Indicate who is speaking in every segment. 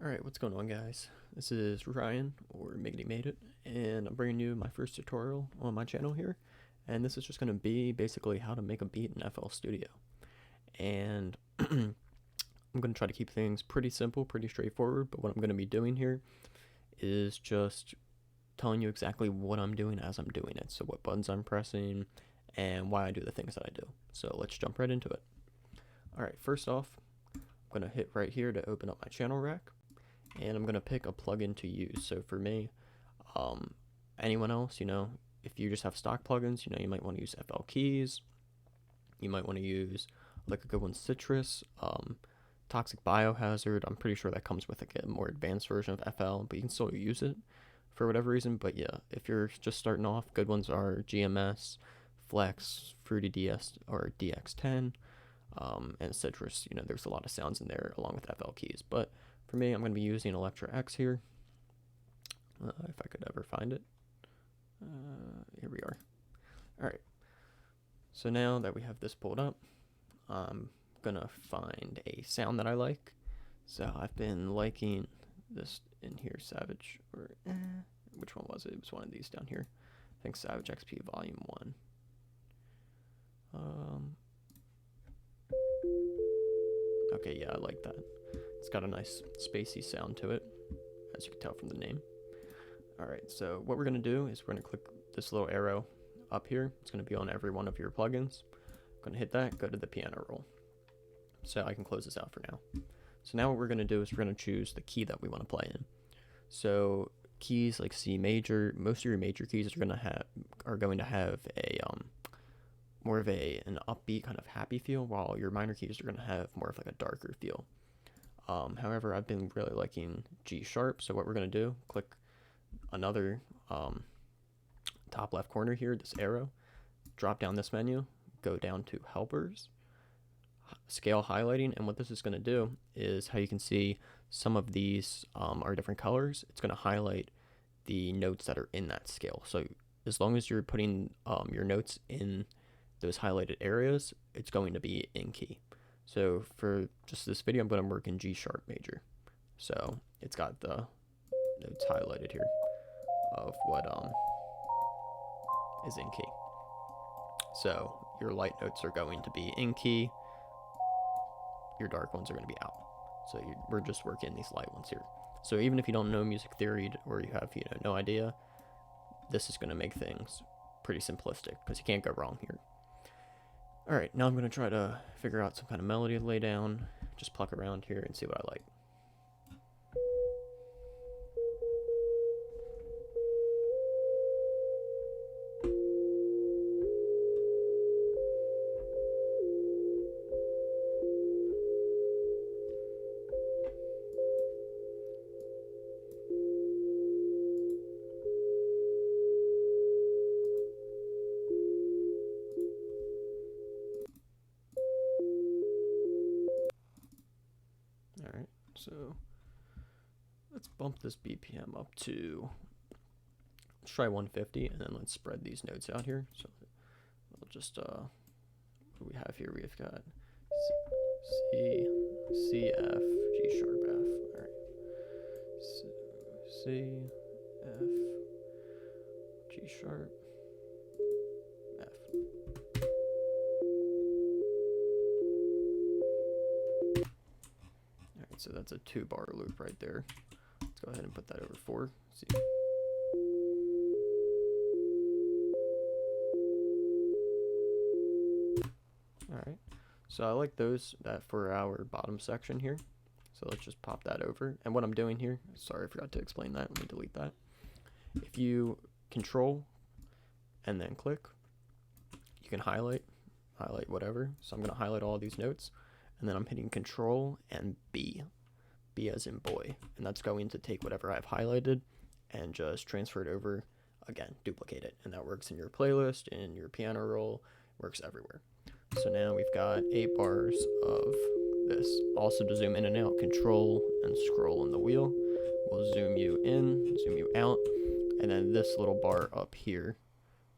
Speaker 1: Alright, what's going on, guys? This is Ryan, or MiggityMadeIt, and I'm bringing you my first tutorial on my channel here. And this is just going to be basically how to make a beat in FL Studio. And I'm going to try to keep things pretty simple, pretty straightforward, but what I'm going to be doing here is just telling you exactly what I'm doing as I'm doing it. So what buttons I'm pressing, and why I do the things that I do. So let's jump right into it. Alright, first off, I'm going to hit right here to open up my channel rack. And I'm going to pick a plugin to use. So for me, anyone else, if you just have stock plugins, you might want to use Hotkeys. You might want to use, like a good one, Citrus, Toxic Biohazard. I'm pretty sure that comes with like a more advanced version of FL, but you can still use it for whatever reason. But yeah, if you're just starting off, good ones are GMS, Flex, Fruity DS or DX10, and Citrus. There's a lot of sounds in there along with FL keys. But for me, I'm going to be using Electra X here, if I could ever find it. Here we are. Alright, so now that we have this pulled up, I'm going to find a sound that I like. So I've been liking this in here, Savage, or which one was it? It was one of these down here. I think Savage XP Volume 1. Okay, yeah, I like that. It's got a nice spacey sound to it, as you can tell from the name. Alright, so what we're going to do is we're going to click this little arrow up here. It's going to be on every one of your plugins. I'm going to hit that, go to the piano roll. So I can close this out for now. So now what we're going to do is we're going to choose the key that we want to play in. So keys like C major, most of your major keys are going to have a more of an upbeat kind of happy feel, while your minor keys are going to have more of like a darker feel. However, I've been really liking G sharp, so what we're going to do, click another top left corner here, this arrow, drop down this menu, go down to helpers, scale highlighting, and what this is going to do is, how you can see some of these are different colors, it's going to highlight the notes that are in that scale. So as long as you're putting your notes in those highlighted areas, it's going to be in key. So for just this video, I'm going to work in G sharp major. So it's got the notes highlighted here of what is in key. So your light notes are going to be in key. Your dark ones are going to be out. So we're just working these light ones here. So even if you don't know music theory, or you have no idea, this is going to make things pretty simplistic, because you can't go wrong here. Alright, now I'm going to try to figure out some kind of melody to lay down, just pluck around here and see what I like. Alright, so let's bump this BPM up to, let's try 150, and then let's spread these notes out here. So we'll just, what do we have here? We've got C, C, F, G sharp, F. Alright, so C, F, G sharp, F. Alright, so that's a 2-bar loop right there. Let's go ahead and put that over 4. See. Alright, so I like that for our bottom section here. So let's just pop that over. And what I'm doing here, sorry I forgot to explain that, let me delete that. If you control and then click, you can highlight whatever. So I'm going to highlight all these notes, and then I'm hitting control and B as in boy, and that's going to take whatever I've highlighted and just transfer it over, again, duplicate it, and that works in your playlist, in your piano roll, works everywhere. So now we've got 8 bars of this. Also, to zoom in and out, control and scroll on the wheel will zoom you in, zoom you out, and then this little bar up here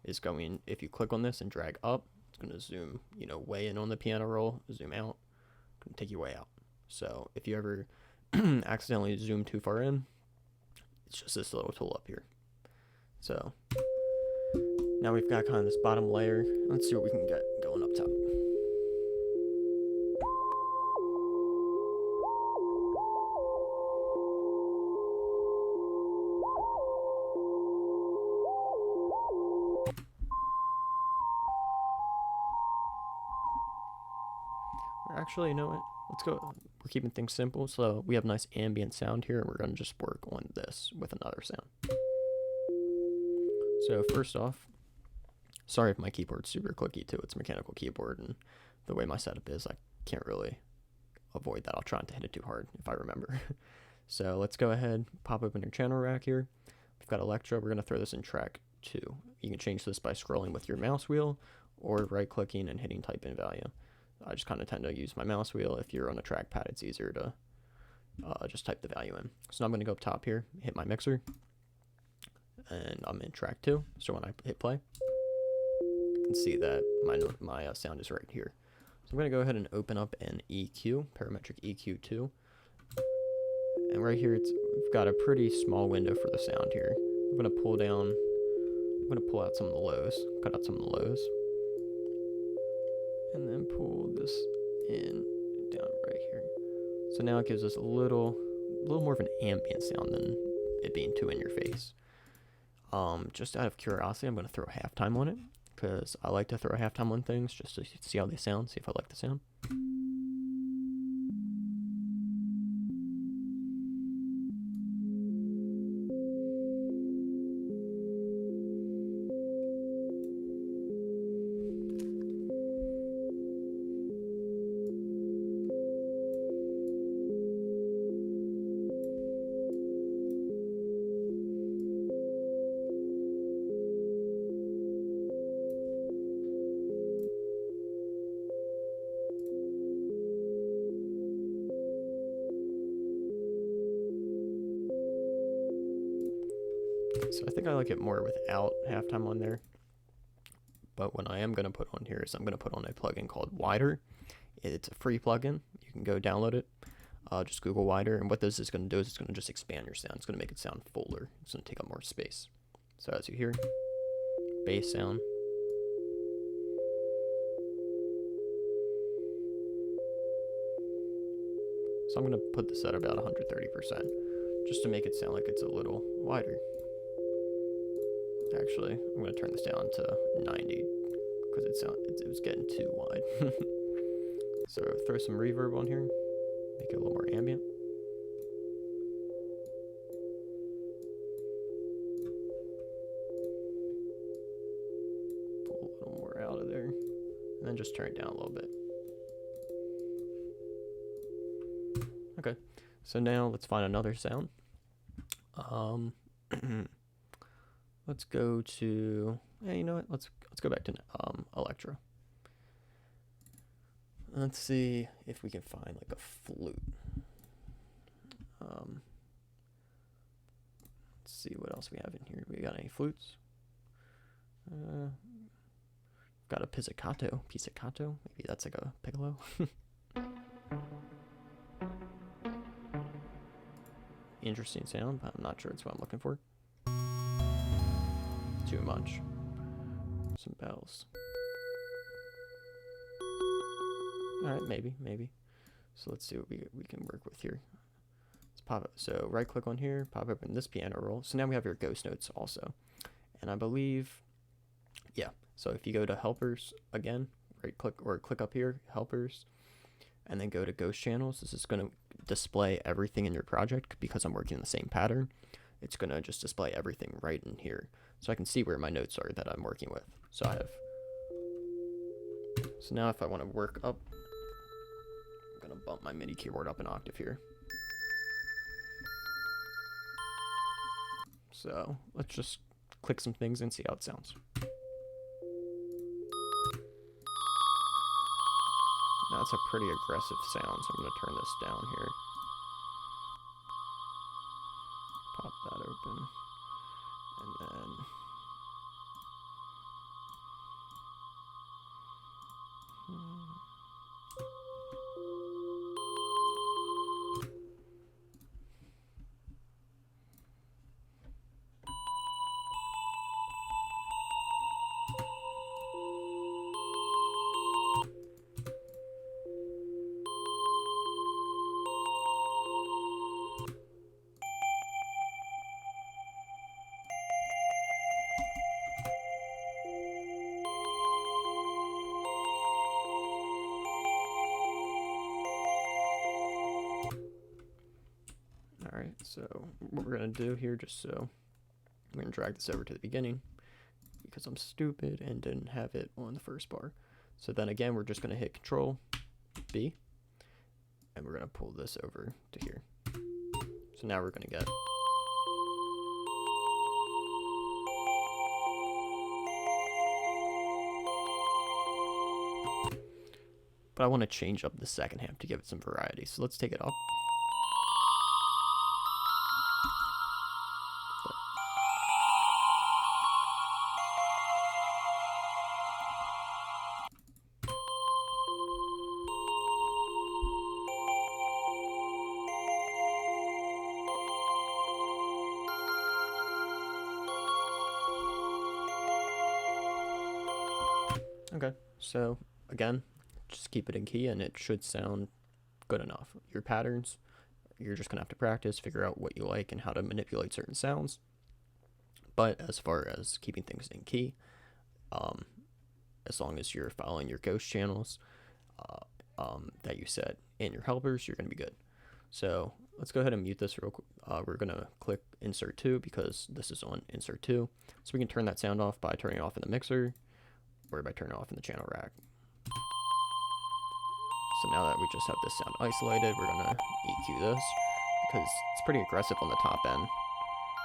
Speaker 1: is going, if you click on this and drag up, it's going to zoom, way in on the piano roll, zoom out, going to take you way out. So if you ever accidentally zoomed too far in, it's just this little tool up here. So now we've got kind of this bottom layer. Let's see what we can get going up top. Or actually, you know what? Let's go. We're keeping things simple, so we have nice ambient sound here, and we're going to just work on this with another sound. So first off, sorry if my keyboard's super clicky too. It's a mechanical keyboard, and the way my setup is, I can't really avoid that. I'll try not to hit it too hard if I remember. So let's go ahead, pop open your channel rack here. We've got Electro. We're going to throw this in track 2. You can change this by scrolling with your mouse wheel or right-clicking and hitting type in value. I just kind of tend to use my mouse wheel. If you're on a trackpad, it's easier to just type the value in. So now I'm going to go up top here, hit my mixer, and I'm in track 2. So when I hit play, you can see that my sound is right here. So I'm going to go ahead and open up an EQ, parametric EQ 2. And right here, we've got a pretty small window for the sound here. I'm going to pull out some of the lows, cut out some of the lows, and then pull this in down right here. So now it gives us a little more of an ambient sound than it being too in your face. Just out of curiosity, I'm going to throw halftime on it, because I like to throw halftime on things just to see how they sound, see if I like the sound. So I think I like it more without halftime on there. But what I am going to put on here is I'm going to put on a plugin called Wider. It's a free plugin. You can go download it. Just Google Wider. And what this is going to do is it's going to just expand your sound. It's going to make it sound fuller. It's going to take up more space. So as you hear, bass sound. So I'm going to put this at about 130%, just to make it sound like it's a little wider. Actually, I'm going to turn this down to 90 because it was getting too wide. So throw some reverb on here, make it a little more ambient. Pull a little more out of there, and then just turn it down a little bit. Okay, so now let's find another sound. Let's go to, you know what? Let's go back to Electro. Let's see if we can find like a flute. Let's see what else we have in here. We got any flutes? Got a pizzicato. Maybe that's like a piccolo. Interesting sound, but I'm not sure it's what I'm looking for. Too much. Some bells. Alright, maybe. So let's see what we can work with here. Let's pop it. So right click on here, pop open this piano roll. So now we have your ghost notes also. And I believe, yeah. So if you go to helpers again, right click or click up here, helpers, and then go to ghost channels. This is going to display everything in your project because I'm working in the same pattern. It's going to just display everything right in here. So I can see where my notes are that I'm working with. So now if I want to work up, I'm going to bump my MIDI keyboard up an octave here. So let's just click some things and see how it sounds. Now it's a pretty aggressive sound, so I'm going to turn this down here. Pop that open. And then so what we're gonna do here, just so I'm gonna drag this over to the beginning because I'm stupid and didn't have it on the first bar. So then again, we're just gonna hit Control B, and we're gonna pull this over to here. So now we're gonna get but I want to change up the second half to give it some variety. So let's take it up. Okay, so again, just keep it in key and it should sound good enough. Your patterns, you're just gonna have to practice, figure out what you like and how to manipulate certain sounds. But as far as keeping things in key, as long as you're following your ghost channels that you set in your helpers, you're gonna be good. So let's go ahead and mute this real quick. We're gonna click Insert 2 because this is on Insert 2. So we can turn that sound off by turning it off in the mixer or by turning it off in the channel rack. So now that we just have this sound isolated, we're gonna EQ this because it's pretty aggressive on the top end.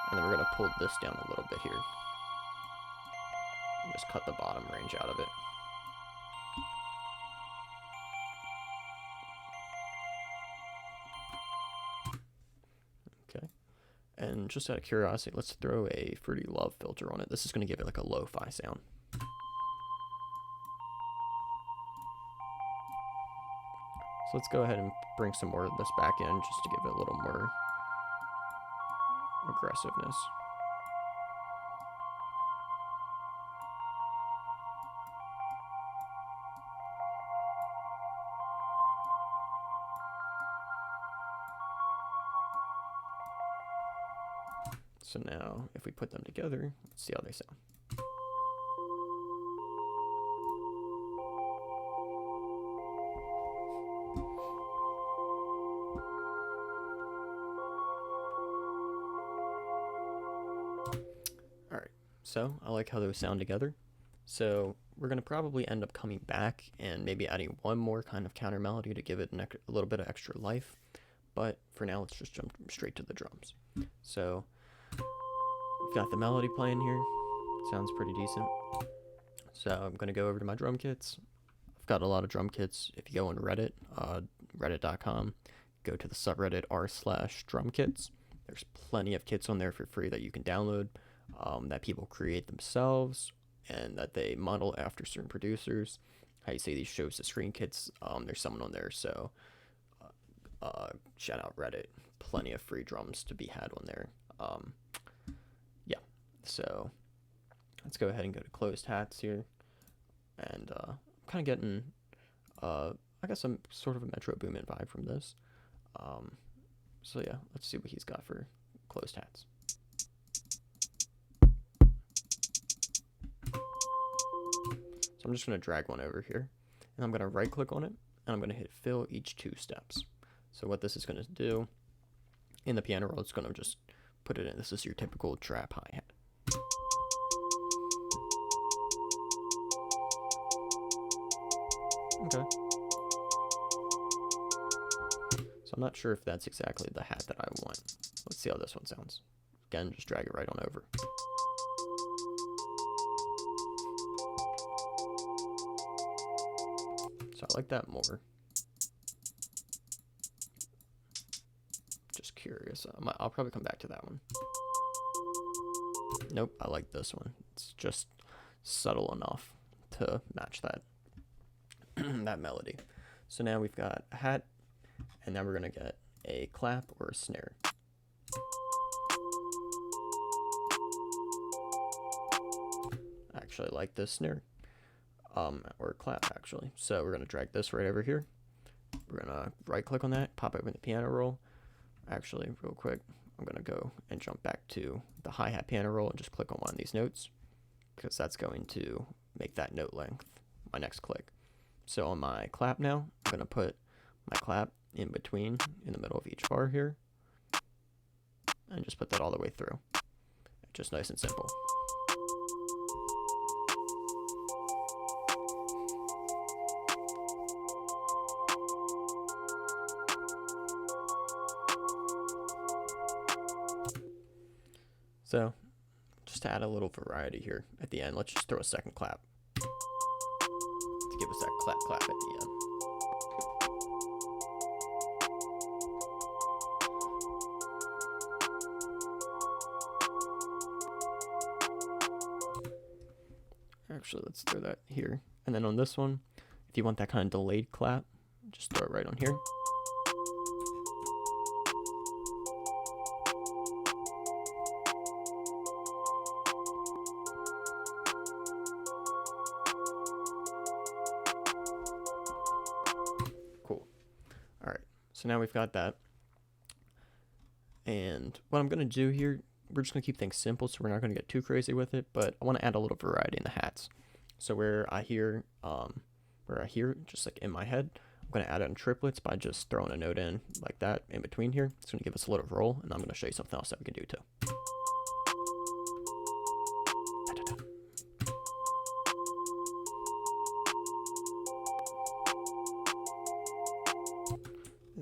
Speaker 1: And then we're gonna pull this down a little bit here. And just cut the bottom range out of it. Okay. And just out of curiosity, let's throw a Fruity Love filter on it. This is gonna give it like a lo-fi sound. So let's go ahead and bring some more of this back in just to give it a little more aggressiveness. So now if we put them together, let's see how they sound. So I like how those sound together. So we're going to probably end up coming back and maybe adding one more kind of counter melody to give it a little bit of extra life. But for now, let's just jump straight to the drums. So we've got the melody playing here. Sounds pretty decent. So I'm going to go over to my drum kits. I've got a lot of drum kits. If you go on Reddit, reddit.com, go to the subreddit r/drumkits. There's plenty of kits on there for free that you can download. That people create themselves and that they model after certain producers. How you say these shows the screen kits, there's someone on there, so shout out Reddit. Plenty of free drums to be had on there. Yeah, so let's go ahead and go to closed hats here. And I'm kind of getting, I guess, some sort of a Metro Boomin vibe from this. So yeah, let's see what he's got for closed hats. So I'm just going to drag one over here, and I'm going to right click on it, and I'm going to hit fill each 2 steps. So what this is going to do, in the piano roll, it's going to just put it in. This is your typical trap hi-hat. Okay. So I'm not sure if that's exactly the hat that I want. Let's see how this one sounds. Again, just drag it right on over. So I like that more. Just curious. I'll probably come back to that one. Nope, I like this one. It's just subtle enough to match that that melody. So now we've got a hat, and now we're gonna get a clap or a snare. I actually like this snare. Or clap actually. So we're gonna drag this right over here. We're gonna right click on that, pop open the piano roll. Actually, real quick, I'm gonna go and jump back to the hi-hat piano roll and just click on one of these notes because that's going to make that note length my next click. So on my clap now, I'm gonna put my clap in between, in the middle of each bar here. and just put that all the way through. Just nice and simple. So, just to add a little variety here at the end, let's just throw a second clap to give us that clap clap at the end. Actually, let's throw that here. And then on this one, if you want that kind of delayed clap, just throw it right on here. Cool. All right, so now we've got that. And what I'm gonna do here, we're just gonna keep things simple, so we're not gonna get too crazy with it, but I wanna add a little variety in the hats. So where I hear, just like in my head, I'm gonna add in triplets by just throwing a note in like that in between here. It's gonna give us a little roll, and I'm gonna show you something else that we can do too.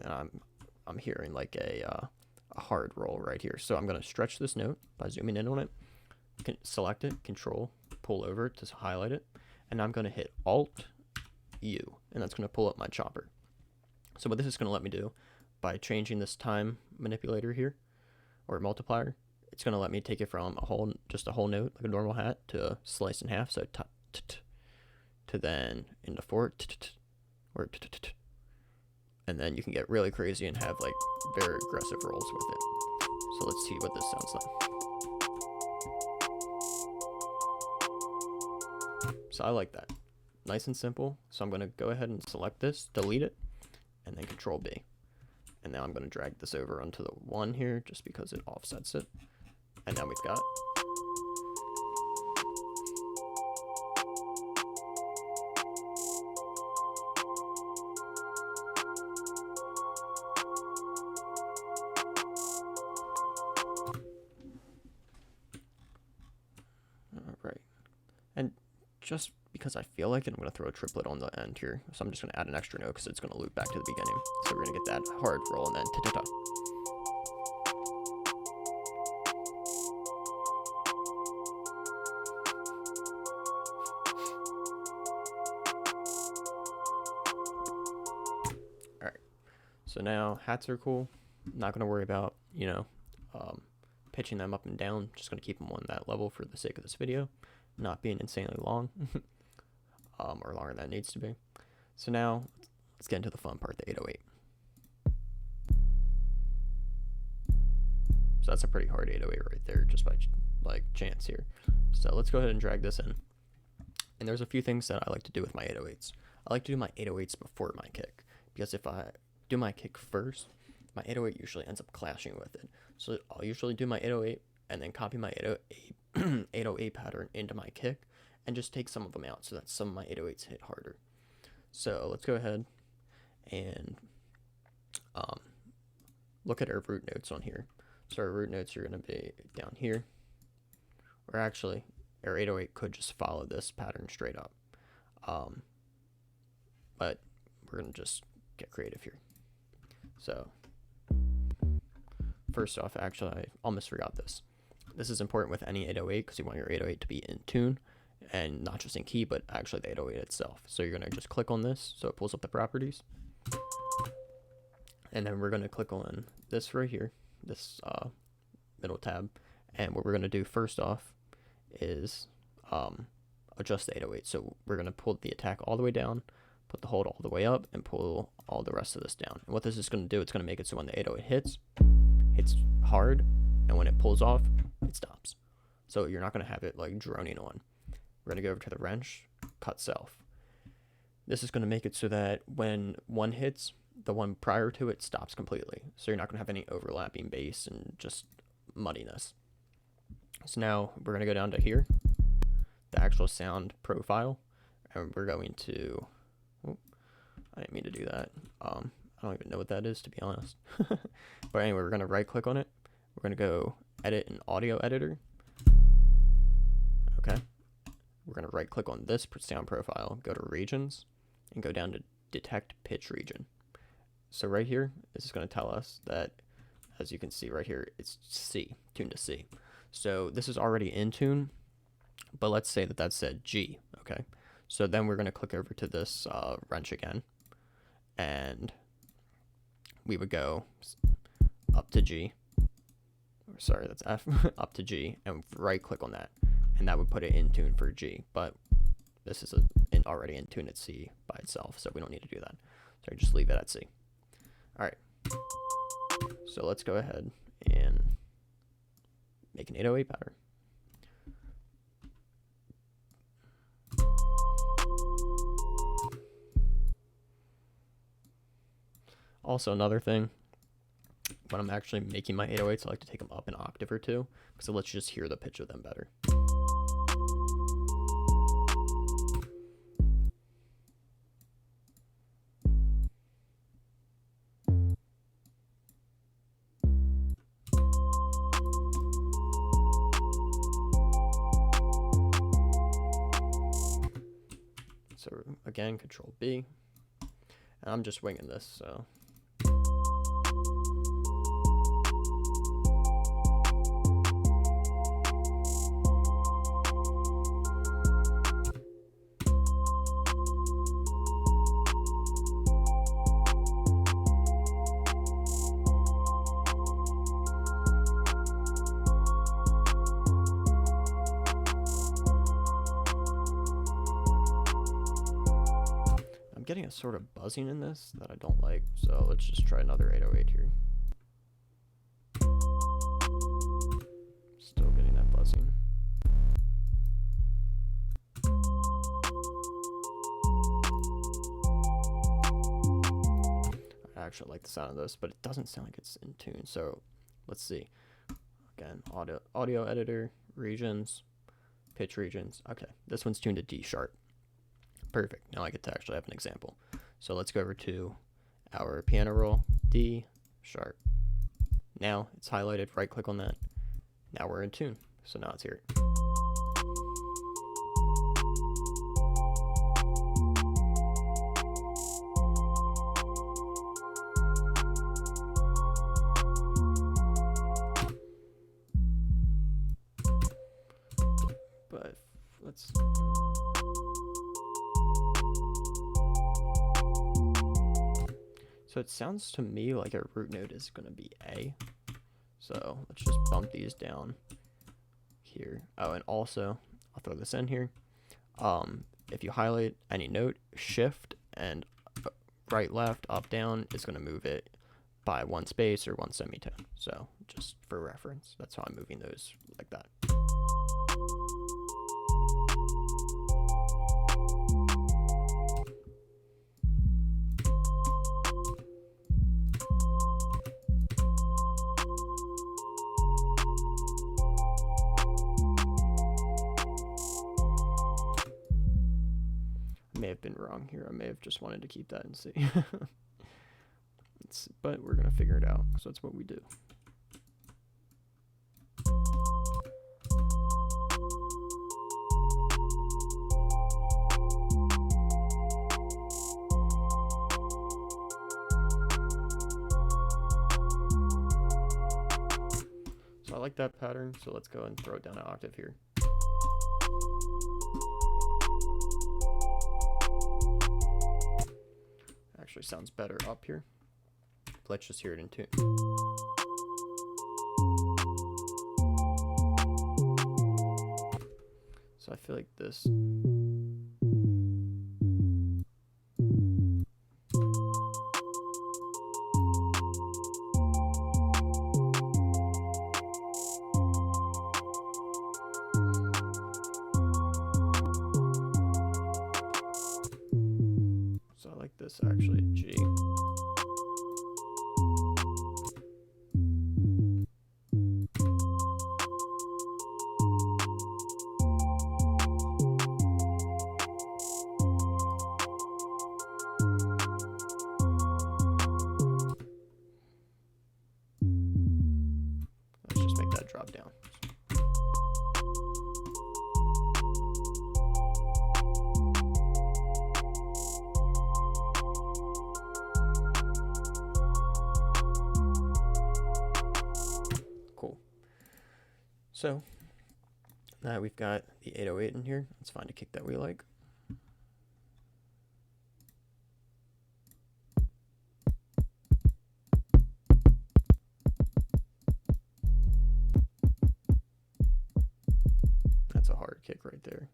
Speaker 1: And I'm hearing like a hard roll right here. So I'm gonna stretch this note by zooming in on it. Select it, Control, pull over to highlight it, and I'm gonna hit Alt U, and that's gonna pull up my chopper. So what this is gonna let me do by changing this time manipulator here, or multiplier, it's gonna let me take it from just a whole note like a normal hat to slice in half. So to then into 4 or and then you can get really crazy and have like very aggressive rolls with it. So let's see what this sounds like. So I like that. Nice and simple. So I'm going to go ahead and select this, delete it, and then Control B. And now I'm going to drag this over onto the 1 here just because it offsets it. And now we've got Alright, and just because I feel like it, I'm going to throw a triplet on the end here. So I'm just going to add an extra note because it's going to loop back to the beginning. So we're going to get that hard roll and then ta-ta-ta. Alright, so now hats are cool. Not going to worry about, pitching them up and down. Just going to keep them on that level for the sake of this video, not being insanely long, or longer than it needs to be. So now let's get into the fun part, the 808. So that's a pretty hard 808 right there, just by like chance here. So let's go ahead and drag this in. And there's a few things that I like to do with my 808s. I like to do my 808s before my kick, because if I do my kick first, my 808 usually ends up clashing with it. So I'll usually do my 808 and then copy my 808 pattern into my kick and just take some of them out so that some of my 808s hit harder. So let's go ahead and look at our root notes on here. So our root notes are going to be down here, or actually our 808 could just follow this pattern straight up. But we're going to just get creative here. So first off, actually, I almost forgot this. This is important with any 808 because you want your 808 to be in tune and not just in key, but actually the 808 itself. So you're going to just click on this so it pulls up the properties. And then we're going to click on this right here, this middle tab. And what we're going to do first off is adjust the 808. So we're going to pull the attack all the way down, put the hold all the way up, and pull all the rest of this down. And what this is going to do, it's going to make it so when the 808 hits hard, and when it pulls off, it stops. So you're not going to have it like droning on. We're going to go over to the wrench, cut self. This is going to make it so that when one hits, the one prior to it stops completely. So you're not going to have any overlapping bass and just muddiness. So now we're going to go down to here, the actual sound profile, and we're going to, I didn't mean to do that. I don't even know what that is, to be honest. But anyway, we're going to right click on it. we're going to go edit an audio editor. Okay. We're going to right click on this sound profile, go to regions, and go down to detect pitch region. So right here, this is going to tell us that, as you can see right here, it's C, tuned to C. So this is already in tune, but let's say that that said G, okay? So then we're going to click over to this wrench again, and we would go up to G, sorry, that's F, up to G, and right click on that, and that would put it in tune for G, but this is already in tune at C by itself, so we don't need to do that. So just leave it at C. All right, so let's go ahead and make an 808 pattern. Also, another thing, when I'm actually making my 808s, I like to take them up an octave or two because it lets you just hear the pitch of them better. So again, Control B, and I'm just winging this, so. Getting a sort of buzzing in this that I don't like, so let's just try another 808 here. Still getting that buzzing. I actually like the sound of this, but it doesn't sound like it's in tune, so let's see. Again, audio editor, regions, pitch regions. Okay, this one's tuned to D sharp. Perfect. Now I get to actually have an example. So let's go over to our piano roll, D sharp. Now it's highlighted, right click on that. Now we're in tune. So now it's here. But let's. So it sounds to me like our root note is going to be A. So let's just bump these down here. Oh, and also, I'll throw this in here. If you highlight any note, shift and right, left, up, down is going to move it by one space or one semitone. So just for reference, that's how I'm moving those like that. May have been wrong here. I may have just wanted to keep that in C. But we're going to figure it out, so that's what we do. So I like that pattern, so let's go and throw it down an octave here. Actually sounds better up here. Let's just hear it in tune. So I feel like this. So I like this actually at G. that drop down. Cool. So now we've got the 808 in here. Let's find a kick that we like. That's a hard kick right there.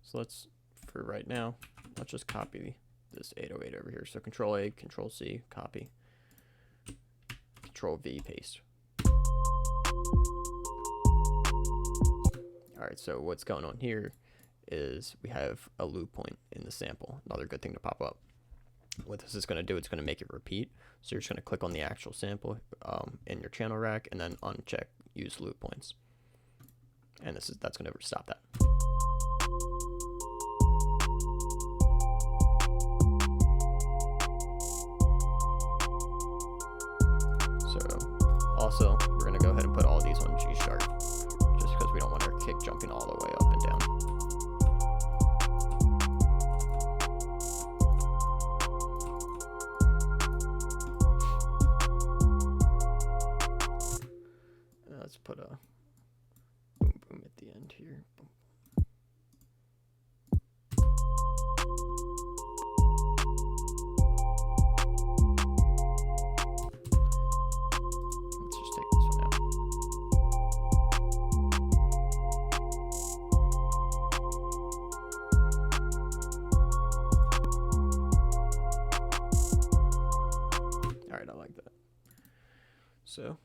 Speaker 1: So let's, for right now, let's just copy this 808 over here. So Control A, Control C, copy. Control V, paste. Alright, so what's going on here is we have a loop point in the sample. Another good thing to pop up. What this is going to do, it's going to make it repeat. So you're just going to click on the actual sample in your channel rack and then uncheck use loop points. And that's going to stop that. So also we're going to go ahead and put all these on G sharp just because we don't want our kick jumping all the way up and down. Let's put a boom boom at the end here. Boom. Let's just take this one out. Alright, I like that. So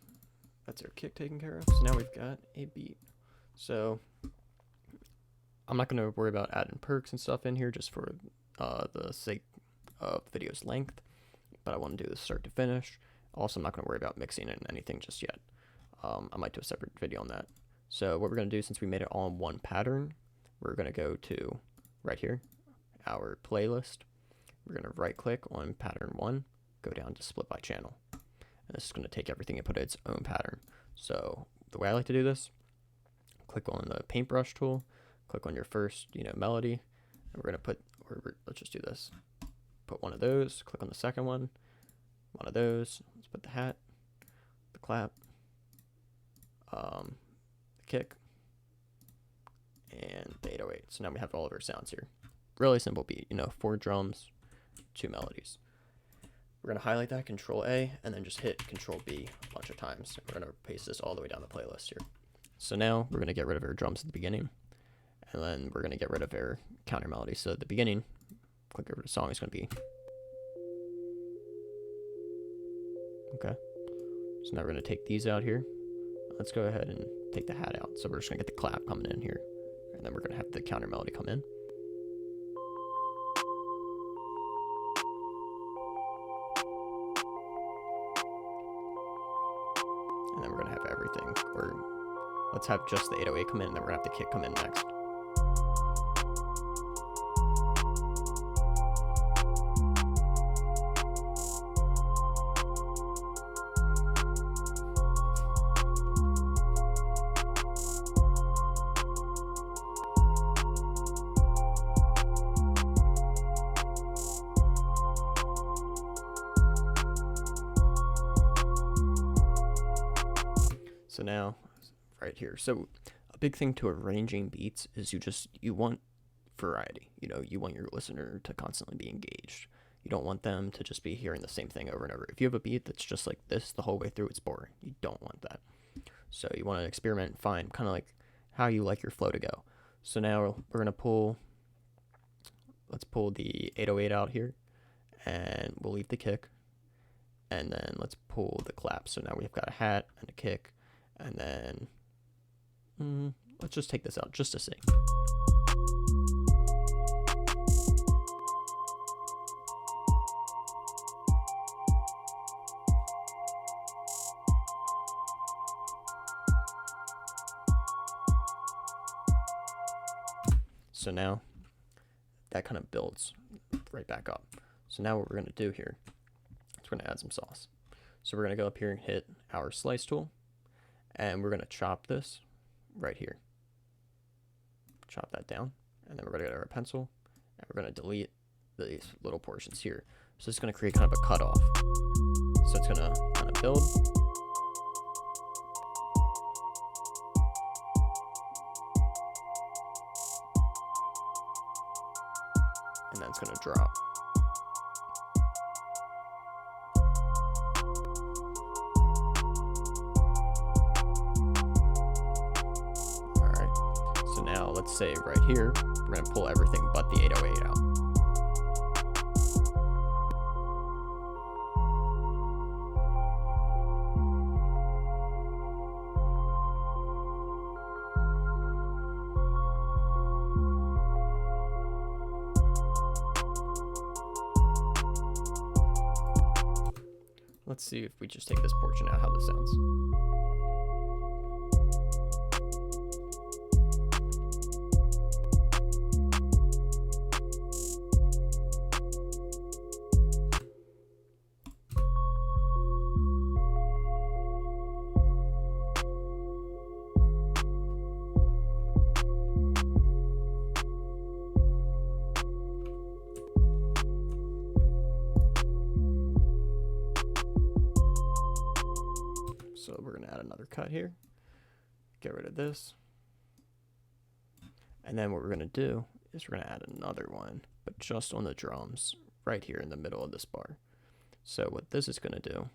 Speaker 1: that's our kick taken care of. So now we've got a beat. So I'm not going to worry about adding perks and stuff in here just for the sake of the video's length, but I want to do this start to finish. Also, I'm not going to worry about mixing in anything just yet. I might do a separate video on that. So what we're going to do, since we made it all in one pattern, we're going to go to right here, our playlist. We're going to right click on pattern 1, go down to split by channel. And this is going to take everything and put it its own pattern. So the way I like to do this, click on the paintbrush tool, click on your first, melody, and we're going to put, let's just do this. Put one of those, click on the second one of those, let's put the hat, the clap, the kick, and the 808. So now we have all of our sounds here. Really simple beat, 4 drums, 2 melodies. We're going to highlight that, Control A, and then just hit Control B a bunch of times. We're going to paste this all the way down the playlist here. So now we're going to get rid of our drums at the beginning, and then we're going to get rid of our counter melody. So at the beginning, click over to song, is going to be. Okay. So now we're going to take these out here. Let's go ahead and take the hat out. So we're just going to get the clap coming in here, and then we're going to have the counter melody come in. And then we're going to have everything, or let's have just the 808 come in, and then we're going to have the kick come in next. So now, right here. So a big thing to arranging beats is you want variety. You want your listener to constantly be engaged. You don't want them to just be hearing the same thing over and over. If you have a beat that's just like this the whole way through, it's boring. You don't want that. So you want to experiment and find kind of like how you like your flow to go. So now we're going to let's pull the 808 out here, and we'll leave the kick. And then let's pull the clap. So now we've got a hat and a kick. And then let's just take this out just to see. So now that kind of builds right back up. So now what we're going to do here is we're going to add some sauce. So we're going to go up here and hit our slice tool, and we're going to chop this right here. Chop that down, and then we're going to go to our pencil, and we're going to delete these little portions here. So it's going to create kind of a cutoff. So it's going to kind of build. And then it's going to drop. Alright, so now let's say right here, we're going to pull everything but the 808 out. Let's see if we just take this portion out, how this sounds. So we're going to add another cut here, get rid of this, and then what we're going to do is we're going to add another one, but just on the drums right here in the middle of this bar. So what this is going to do,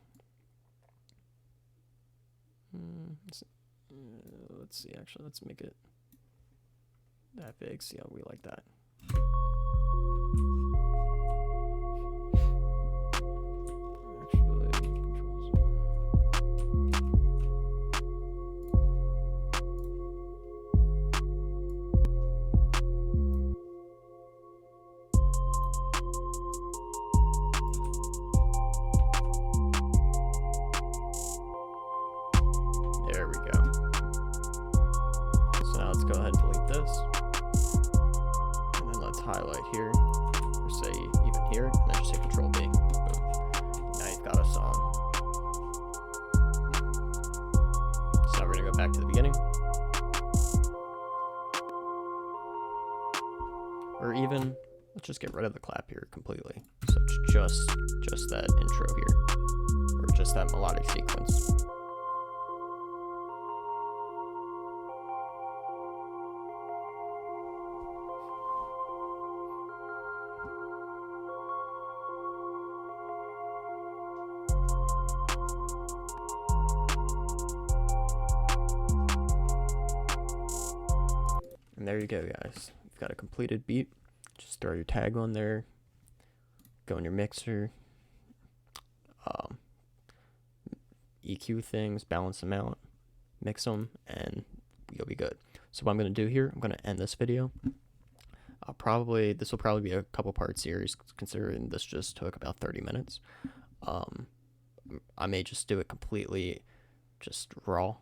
Speaker 1: let's see, actually, let's make it that big, see how we like that. There we go. So now let's go ahead and delete this. And then let's highlight here, or say even here, and then just hit Control B. Boom. Now you've got a song. So now we're going to go back to the beginning. Or even, let's just get rid of the clap here completely. So it's just that intro here, or just that melodic sequence. And there you go, guys. You've got a completed beat. Just throw your tag on there, go in your mixer, EQ things, balance them out, mix them, and you'll be good. So what I'm going to do here, I'm going to end this video. This will probably be a couple part series, considering this just took about 30 minutes. I may just do it completely just raw,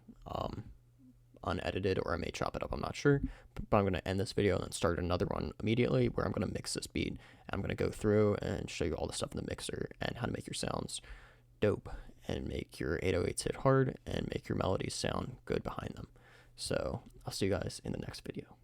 Speaker 1: unedited, or I may chop it up, I'm not sure, but I'm going to end this video and then start another one immediately where I'm going to mix this beat. I'm going to go through and show you all the stuff in the mixer and how to make your sounds dope and make your 808s hit hard and make your melodies sound good behind them. So I'll see you guys in the next video.